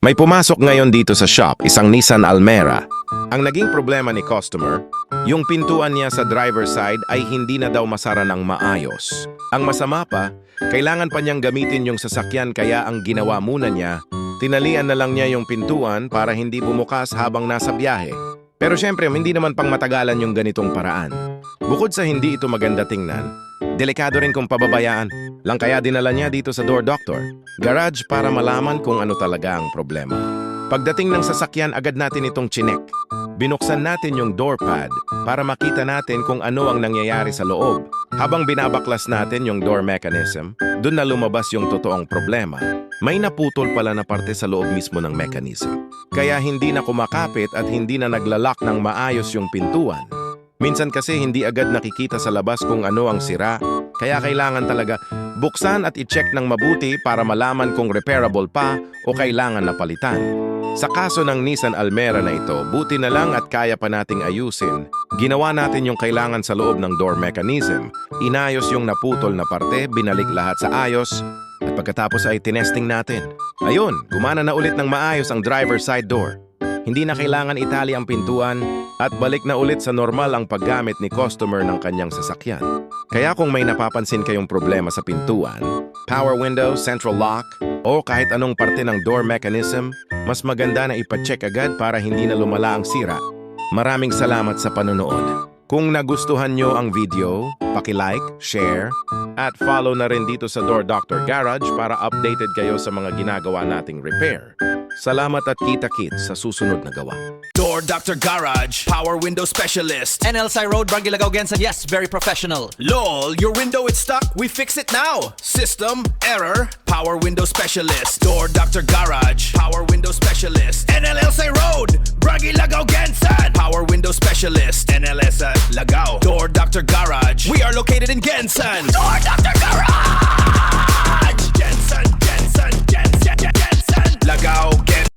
May pumasok ngayon dito sa shop, isang Nissan Almera. Ang naging problema ni customer, yung pintuan niya sa driver side ay hindi na daw masara ng maayos. Ang masama pa, kailangan pa niyang gamitin yung sasakyan kaya ang ginawa muna niya, tinalian na lang niya yung pintuan para hindi bumukas habang nasa biyahe. Pero syempre, hindi naman pang matagalan yung ganitong paraan. Bukod sa hindi ito maganda tingnan, delikado rin kung pababayaan. Lang kaya dinala niya dito sa door doctor, garage para malaman kung ano talaga ang problema. Pagdating ng sasakyan, agad natin itong chinek. Binuksan natin yung door pad para makita natin kung ano ang nangyayari sa loob. Habang binabaklas natin yung door mechanism, dun na lumabas yung totoong problema. May naputol pala na parte sa loob mismo ng mechanism. Kaya hindi na kumakapit at hindi na naglalak ng maayos yung pintuan. Minsan kasi hindi agad nakikita sa labas kung ano ang sira, kaya kailangan talaga buksan at i-check ng mabuti para malaman kung repairable pa o kailangan na palitan. Sa kaso ng Nissan Almera na ito, buti na lang at kaya pa nating ayusin. Ginawa natin yung kailangan sa loob ng door mechanism, inayos yung naputol na parte, binalik lahat sa ayos, at pagkatapos ay tinesting natin. Ayun, gumana na ulit ng maayos ang driver side door. Hindi na kailangan itali ang pintuan at balik na ulit sa normal ang paggamit ni customer ng kanyang sasakyan. Kaya kung may napapansin kayong problema sa pintuan, power window, central lock, o kahit anong parte ng door mechanism, mas maganda na ipacheck agad para hindi na lumala ang sira. Maraming salamat sa panonood. Kung nagustuhan nyo ang video, paki-like, share, at follow na rin dito sa Door Doctor Garage para updated kayo sa mga ginagawa nating repair. Salamat at kita-kits sa susunod na gawa. Door Doctor Garage, Power Window Specialist. NLSI Road, Barangay Gensan. Yes, very professional. LOL, your window is stuck, we fix it now. System, error, Power Window Specialist. Door Doctor Garage, Power Window Specialist. NLSI Road, Barangay Gensan. Power Window Specialist, NLSI Lagao. Door Doctor Garage, we are located in Gensan. Door Doctor